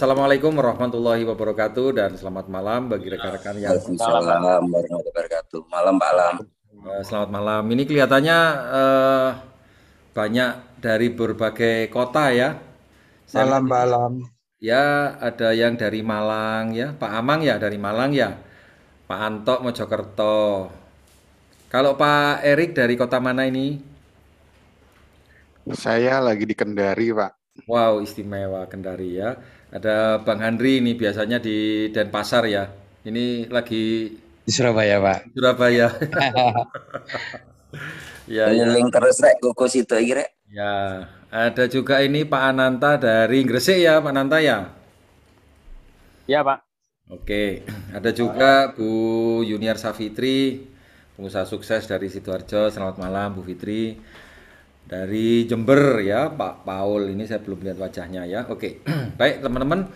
Assalamualaikum warahmatullahi wabarakatuh dan selamat malam bagi rekan-rekan yang Waalaikumsalam warahmatullahi wabarakatuh. Malam Pak Alam. selamat malam. Ini kelihatannya banyak dari berbagai kota ya. Saya lihat Malam Pak ini. Alam. Ya, ada yang dari Malang ya, Pak Amang ya dari Malang ya, Pak Anto Mojokerto. Kalau Pak Erik dari kota mana ini? Saya lagi di Kendari, Pak. Wow, istimewa Kendari ya. Ada Bang Handri ini biasanya di Denpasar ya. Ini lagi Di Surabaya, Pak. di Surabaya. Ya, ya. Keliling terus rek kukus itu iki rek. Ya, ada juga ini Pak Ananta dari Gresik ya, Pak Ananta ya. Iya, Pak. Oke, ada juga Bu Yuniar Safitri, pengusaha sukses dari Sidoarjo. Selamat malam Bu Fitri. Dari Jember ya, Pak Paul. Ini saya belum lihat wajahnya ya. Oke, baik teman-teman.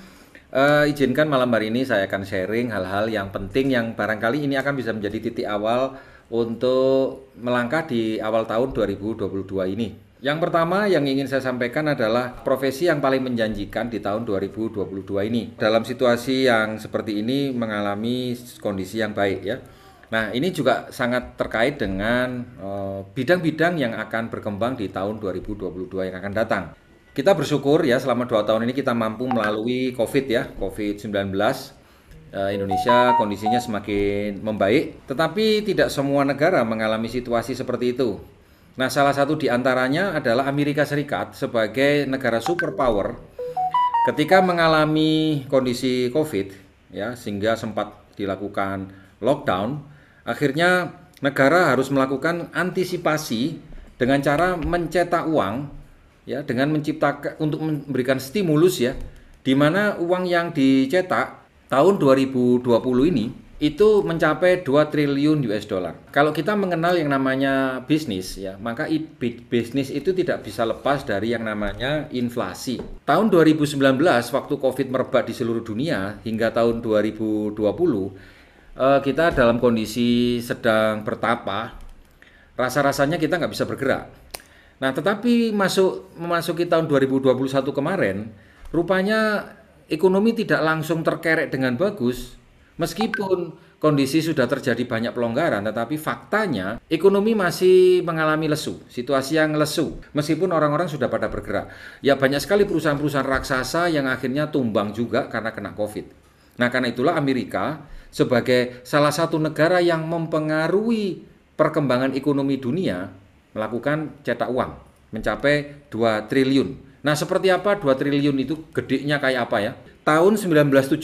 Izinkan malam hari ini saya akan sharing hal-hal yang penting yang barangkali ini akan bisa menjadi titik awal untuk melangkah di awal tahun 2022 ini. Yang pertama yang ingin saya sampaikan adalah profesi yang paling menjanjikan di tahun 2022 ini. Dalam situasi yang seperti ini mengalami kondisi yang baik ya. Nah, ini juga sangat terkait dengan bidang-bidang yang akan berkembang di tahun 2022 yang akan datang. Kita bersyukur ya selama 2 tahun ini kita mampu melalui COVID ya, COVID-19. Indonesia kondisinya semakin membaik, tetapi tidak semua negara mengalami situasi seperti itu. Nah, salah satu di antaranya adalah Amerika Serikat sebagai negara superpower ketika mengalami kondisi COVID ya sehingga sempat dilakukan lockdown, akhirnya negara harus melakukan antisipasi dengan cara mencetak uang ya dengan menciptakan untuk memberikan stimulus ya di mana uang yang dicetak tahun 2020 ini itu mencapai 2 triliun US dollar. Kalau kita mengenal yang namanya bisnis ya, maka bisnis itu tidak bisa lepas dari yang namanya inflasi. Tahun 2019 waktu Covid merebak di seluruh dunia hingga tahun 2020 kita dalam kondisi sedang bertapa, rasa-rasanya kita nggak bisa bergerak. Nah, tetapi memasuki tahun 2021 kemarin, rupanya ekonomi tidak langsung terkerek dengan bagus, meskipun kondisi sudah terjadi banyak pelonggaran, tetapi faktanya ekonomi masih mengalami lesu, situasi yang lesu, meskipun orang-orang sudah pada bergerak. Ya banyak sekali perusahaan-perusahaan raksasa yang akhirnya tumbang juga karena kena COVID. Nah, karena itulah Amerika sebagai salah satu negara yang mempengaruhi perkembangan ekonomi dunia melakukan cetak uang mencapai 2 triliun. Nah, seperti apa 2 triliun itu gedenya kayak apa ya? Tahun 1970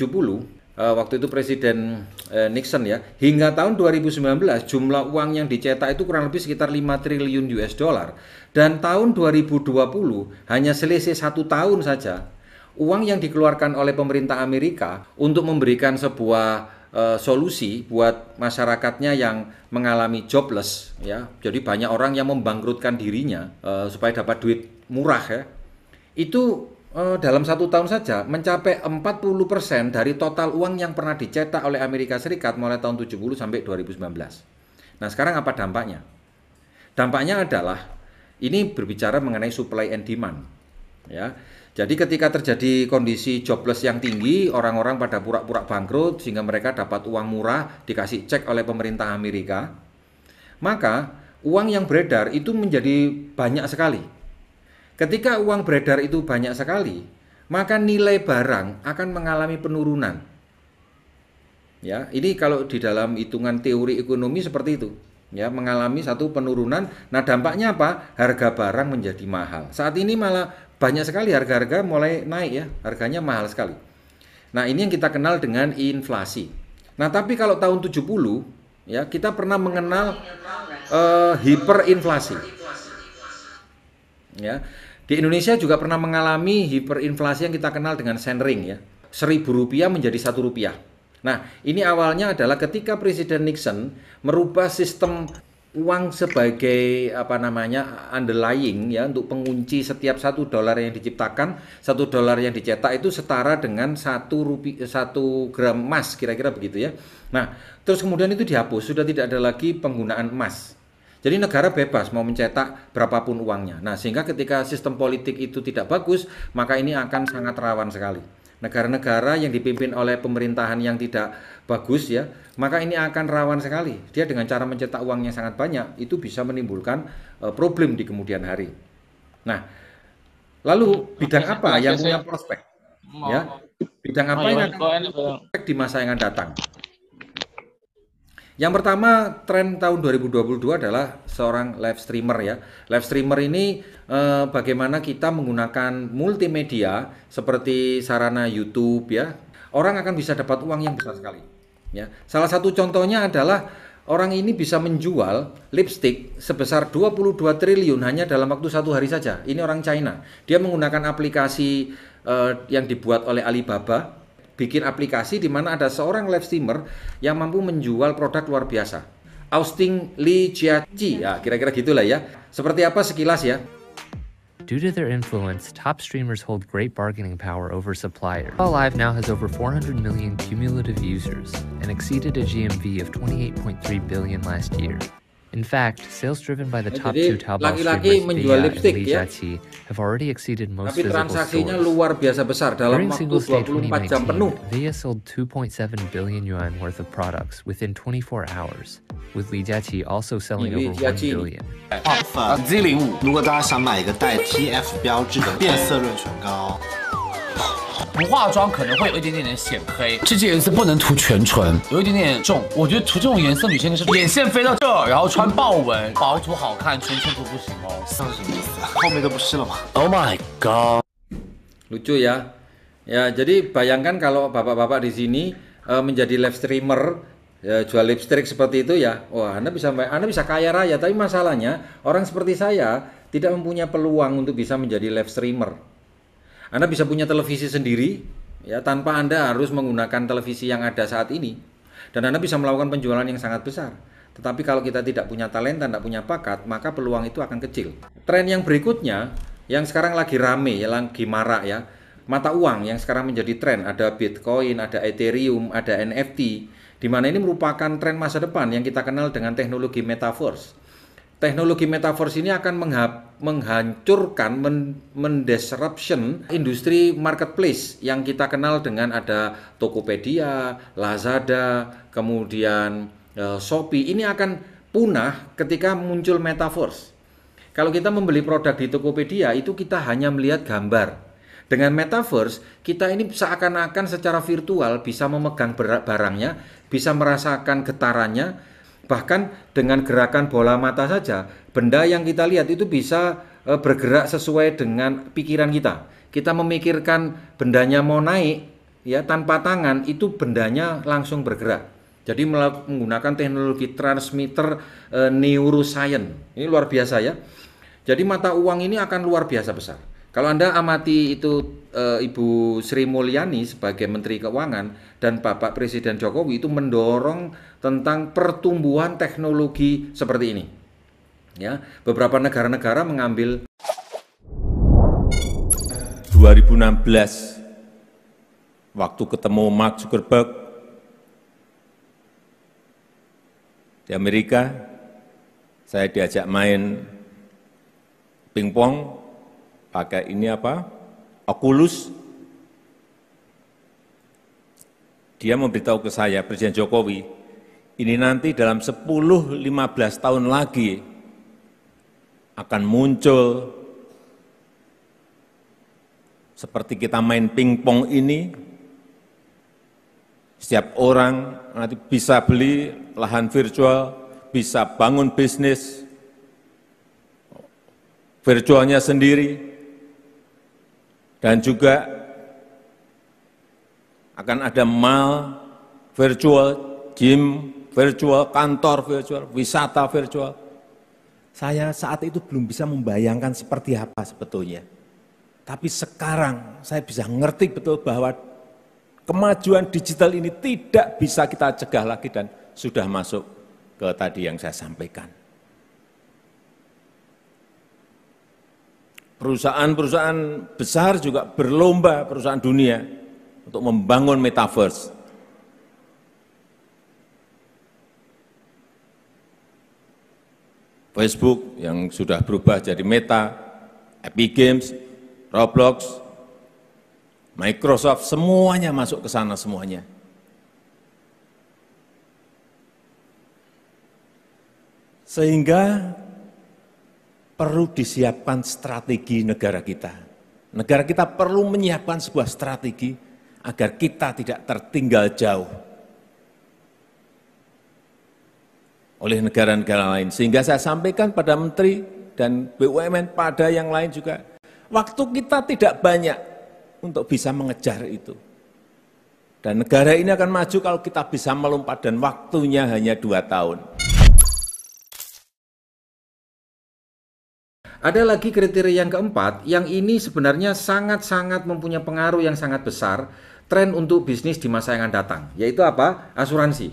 waktu itu Presiden Nixon ya, hingga tahun 2019 jumlah uang yang dicetak itu kurang lebih sekitar 5 triliun US dollar. Dan tahun 2020 hanya selisih 1 tahun saja uang yang dikeluarkan oleh pemerintah Amerika untuk memberikan sebuah solusi buat masyarakatnya yang mengalami jobless ya. Jadi banyak orang yang membangkrutkan dirinya supaya dapat duit murah ya. Itu dalam 1 tahun saja mencapai 40% dari total uang yang pernah dicetak oleh Amerika Serikat mulai tahun 70 sampai 2019. Nah, sekarang apa dampaknya? Dampaknya adalah ini berbicara mengenai supply and demand ya. Jadi ketika terjadi kondisi jobless yang tinggi, orang-orang pada pura-pura bangkrut sehingga mereka dapat uang murah dikasih cek oleh pemerintah Amerika, maka uang yang beredar itu menjadi banyak sekali. Ketika uang beredar itu banyak sekali, maka nilai barang akan mengalami penurunan. Ya, ini kalau di dalam hitungan teori ekonomi seperti itu. Ya, mengalami satu penurunan. Nah, dampaknya apa? Harga barang menjadi mahal. Saat ini malah banyak sekali harga-harga mulai naik ya, harganya mahal sekali. Nah, ini yang kita kenal dengan inflasi. Nah, tapi kalau tahun 70 ya, kita pernah mengenal hiperinflasi. Ya. Di Indonesia juga pernah mengalami hiperinflasi yang kita kenal dengan senring ya. Rp1.000 menjadi Rp1. Nah, ini awalnya adalah ketika Presiden Nixon merubah sistem uang sebagai underlying ya untuk pengunci setiap $1 yang diciptakan, $1 yang dicetak itu setara dengan 1 gram emas kira-kira begitu ya. Nah, terus kemudian itu dihapus, sudah tidak ada lagi penggunaan emas. Jadi negara bebas mau mencetak berapapun uangnya. Nah, sehingga ketika sistem politik itu tidak bagus, maka ini akan sangat rawan sekali. negara-negara yang dipimpin oleh pemerintahan yang tidak bagus ya, maka ini akan rawan sekali. Dia dengan cara mencetak uang yang sangat banyak itu bisa menimbulkan problem di kemudian hari. Nah, lalu bidang apa yang punya prospek? Ya, bidang apa yang akan prospek di masa yang akan datang? Yang pertama, tren tahun 2022 adalah seorang live streamer ya. Live streamer ini bagaimana kita menggunakan multimedia seperti sarana YouTube ya. Orang akan bisa dapat uang yang besar sekali. Ya. Salah satu contohnya adalah orang ini bisa menjual lipstick sebesar 22 triliun hanya dalam waktu 1 hari saja. Ini orang China. Dia menggunakan aplikasi yang dibuat oleh Alibaba, bikin aplikasi di mana ada seorang live streamer yang mampu menjual produk luar biasa. Austin Li Jiaqi, ya kira-kira gitulah ya. Seperti apa sekilas ya. Due to their influence, top streamers hold great bargaining power over suppliers. Live now has over 400 million cumulative users and exceeded a GMV of 28.3 billion last year. In fact, sales driven by the top two Taobao streamers, Beya and Li Jiaqi, have already exceeded most physical transaksinya stores. luar biasa besar dalam During waktu Singles Day 24 jam penuh. 2019, Beya sold 2.7 billion yuan worth of products within 24 hours, with Li Jiaqi also selling over 1 billion. Z05，如果大家想买一个带 TF 标志的变色润唇膏，不化妆可能会有一点点显黑，这支颜色不能涂全唇，有一点点重。我觉得涂这种颜色，女生应该是眼线飞到这儿，然后穿豹纹，薄涂好看，唇涂不行哦。这是什么意思啊？后面都不是了吗 Oh my god！ Lucu ya. Ya, jadi bayangkan kalau bapak-bapak di sini menjadi live streamer, jual lipstick seperti itu ya. Wah, Anda bisa kaya raya, tapi masalahnya orang seperti saya tidak mempunyai peluang untuk bisa menjadi live streamer. Anda bisa punya televisi sendiri ya tanpa Anda harus menggunakan televisi yang ada saat ini. Dan Anda bisa melakukan penjualan yang sangat besar. Tetapi kalau kita tidak punya talenta, tidak punya bakat, maka peluang itu akan kecil. Tren yang berikutnya yang sekarang lagi rame, ya lagi marak ya. Mata uang yang sekarang menjadi tren, ada Bitcoin, ada Ethereum, ada NFT, di mana ini merupakan tren masa depan yang kita kenal dengan teknologi metaverse. Teknologi metaverse ini akan menghancurkan, mendisruption industri marketplace yang kita kenal dengan ada Tokopedia, Lazada, kemudian Shopee. Ini akan punah ketika muncul metaverse. Kalau kita membeli produk di Tokopedia itu kita hanya melihat gambar. Dengan metaverse, kita ini seakan-akan secara virtual bisa memegang barangnya, bisa merasakan getarannya. Bahkan dengan gerakan bola mata saja, benda yang kita lihat itu bisa bergerak sesuai dengan pikiran kita. Kita memikirkan bendanya mau naik, ya tanpa tangan itu bendanya langsung bergerak. Jadi menggunakan teknologi transmitter neuroscience. Ini luar biasa ya. Jadi mata uang ini akan luar biasa besar. Kalau Anda amati itu Ibu Sri Mulyani sebagai Menteri Keuangan dan Bapak Presiden Jokowi itu mendorong tentang pertumbuhan teknologi seperti ini. Ya, beberapa negara-negara mengambil 2016 waktu ketemu Mark Zuckerberg di Amerika, saya diajak main pingpong pakai ini apa? Oculus. Dia memberitahu ke saya, Presiden Jokowi, ini nanti dalam 10-15 tahun lagi akan muncul seperti kita main pingpong ini. Setiap orang nanti bisa beli lahan virtual, bisa bangun bisnis virtualnya sendiri. Dan juga akan ada mall virtual, gym virtual, kantor virtual, wisata virtual. Saya saat itu belum bisa membayangkan seperti apa sebetulnya. Tapi sekarang saya bisa ngerti betul bahwa kemajuan digital ini tidak bisa kita cegah lagi dan sudah masuk ke tadi yang saya sampaikan. Perusahaan-perusahaan besar juga berlomba, perusahaan dunia, untuk membangun metaverse. Facebook yang sudah berubah jadi Meta, Epic Games, Roblox, Microsoft, semuanya masuk ke sana semuanya. Sehingga perlu disiapkan strategi negara kita. Negara kita perlu menyiapkan sebuah strategi agar kita tidak tertinggal jauh oleh negara-negara lain. Sehingga saya sampaikan pada Menteri dan BUMN, pada yang lain juga, waktu kita tidak banyak untuk bisa mengejar itu. Dan negara ini akan maju kalau kita bisa melompat dan waktunya hanya 2 tahun. Ada lagi kriteria yang keempat, yang ini sebenarnya sangat-sangat mempunyai pengaruh yang sangat besar tren untuk bisnis di masa yang akan datang, yaitu apa? Asuransi.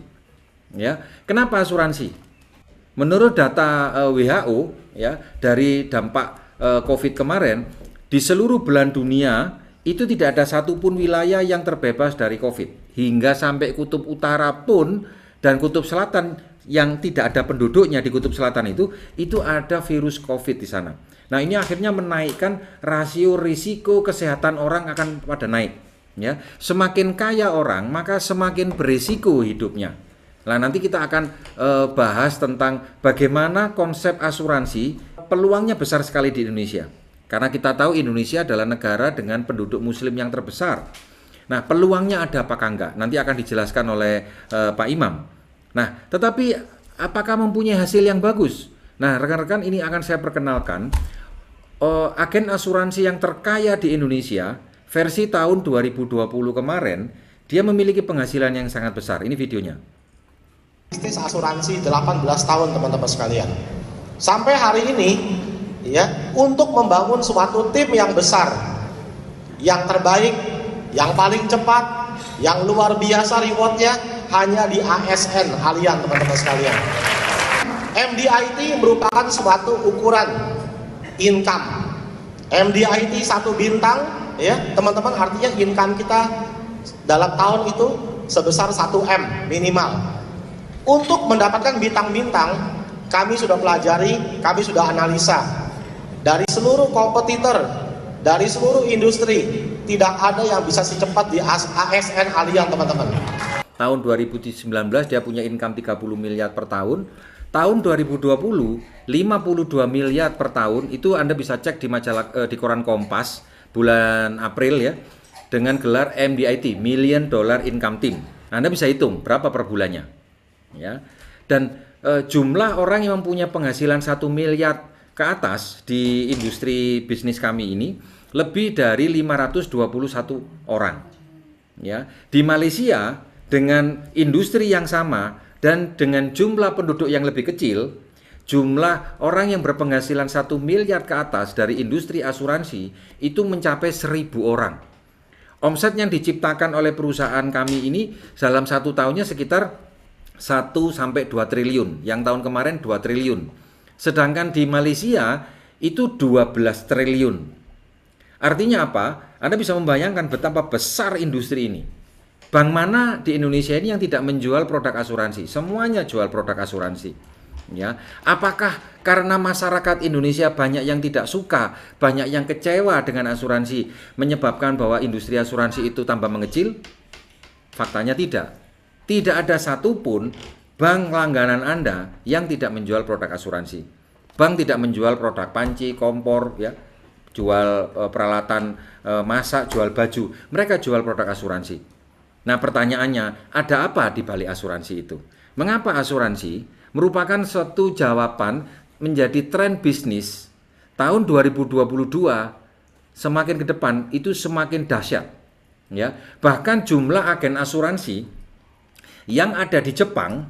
Ya, kenapa asuransi? Menurut data WHO, ya, dari dampak COVID kemarin, di seluruh belahan dunia itu tidak ada satupun wilayah yang terbebas dari COVID, hingga sampai kutub utara pun dan kutub selatan yang tidak ada penduduknya di kutub selatan itu ada virus COVID di sana. Nah, ini akhirnya menaikkan rasio risiko kesehatan orang akan pada naik. Ya, semakin kaya orang maka semakin berisiko hidupnya. Nah, nanti kita akan bahas tentang bagaimana konsep asuransi, peluangnya besar sekali di Indonesia. Karena kita tahu Indonesia adalah negara dengan penduduk muslim yang terbesar. Nah, peluangnya ada apakah enggak? Nanti akan dijelaskan oleh Pak Imam. Nah, tetapi apakah mempunyai hasil yang bagus? Nah, rekan-rekan, ini akan saya perkenalkan agen asuransi yang terkaya di Indonesia versi tahun 2020 kemarin. Dia memiliki penghasilan yang sangat besar. Ini videonya. Bisnis asuransi 18 tahun, teman-teman sekalian. Sampai hari ini, ya, untuk membangun suatu tim yang besar, yang terbaik, yang paling cepat, yang luar biasa rewardnya, hanya di ASN Allianz, teman-teman sekalian. MDIT merupakan suatu ukuran income. MDIT 1 bintang, ya teman-teman, artinya income kita dalam tahun itu sebesar 1M minimal. Untuk mendapatkan bintang-bintang, kami sudah pelajari, kami sudah analisa dari seluruh kompetitor, dari seluruh industri, tidak ada yang bisa secepat di ASN Allianz, teman-teman. Tahun 2019 dia punya income 30 miliar per tahun. Tahun 2020 52 miliar per tahun. Itu Anda bisa cek di majalah di koran Kompas bulan April, ya, dengan gelar MDIT, Million Dollar Income Team. Anda bisa hitung berapa per bulannya, ya. Dan jumlah orang yang mempunyai penghasilan 1 miliar ke atas di industri bisnis kami ini lebih dari 521 orang, ya. Di Malaysia dengan industri yang sama dan dengan jumlah penduduk yang lebih kecil, jumlah orang yang berpenghasilan 1 miliar ke atas dari industri asuransi itu mencapai 1.000 orang. Omset yang diciptakan oleh perusahaan kami ini dalam 1 tahunnya sekitar 1-2 triliun. Yang tahun kemarin 2 triliun. Sedangkan di Malaysia itu 12 triliun. Artinya apa? Anda bisa membayangkan betapa besar industri ini. Bank mana di Indonesia ini yang tidak menjual produk asuransi? Semuanya jual produk asuransi. Ya, apakah karena masyarakat Indonesia banyak yang tidak suka, banyak yang kecewa dengan asuransi, menyebabkan bahwa industri asuransi itu tambah mengecil? Faktanya tidak. Tidak ada satupun bank langganan Anda yang tidak menjual produk asuransi. Bank tidak menjual produk panci, kompor, ya, jual peralatan masak, jual baju. Mereka jual produk asuransi. Nah, pertanyaannya, ada apa di balik asuransi itu? Mengapa asuransi merupakan suatu jawaban menjadi tren bisnis tahun 2022 semakin ke depan itu semakin dahsyat, ya. Bahkan jumlah agen asuransi yang ada di Jepang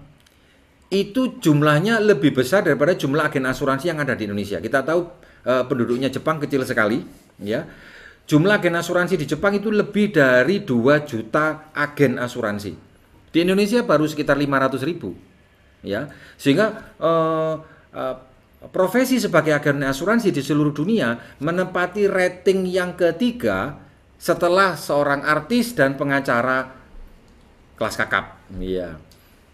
itu jumlahnya lebih besar daripada jumlah agen asuransi yang ada di Indonesia. Kita tahu penduduknya Jepang kecil sekali, ya. Jumlah agen asuransi di Jepang itu lebih dari 2 juta agen asuransi. Di Indonesia baru sekitar 500.000, ya. Sehingga profesi sebagai agen asuransi di seluruh dunia menempati rating yang ketiga setelah seorang artis dan pengacara kelas kakap, ya.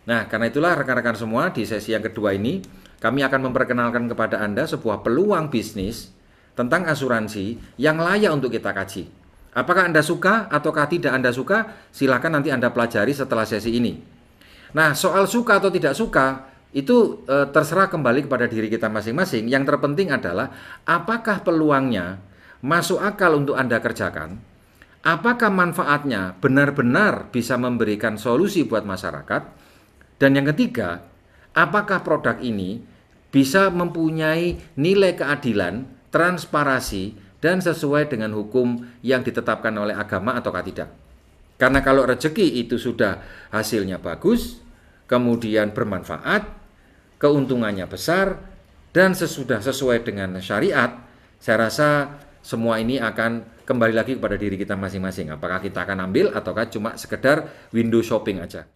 Nah, karena itulah rekan-rekan semua, di sesi yang kedua ini kami akan memperkenalkan kepada Anda sebuah peluang bisnis tentang asuransi yang layak untuk kita kaji. Apakah Anda suka ataukah tidak Anda suka? Silakan nanti Anda pelajari setelah sesi ini. Nah, soal suka atau tidak suka itu terserah kembali kepada diri kita masing-masing. Yang terpenting adalah apakah peluangnya masuk akal untuk Anda kerjakan? Apakah manfaatnya benar-benar bisa memberikan solusi buat masyarakat? Dan yang ketiga, apakah produk ini bisa mempunyai nilai keadilan, transparansi, dan sesuai dengan hukum yang ditetapkan oleh agama ataukah tidak? Karena kalau rezeki itu sudah hasilnya bagus, kemudian bermanfaat, keuntungannya besar, dan sudah sesuai dengan syariat, saya rasa semua ini akan kembali lagi kepada diri kita masing-masing. Apakah kita akan ambil ataukah cuma sekedar window shopping aja.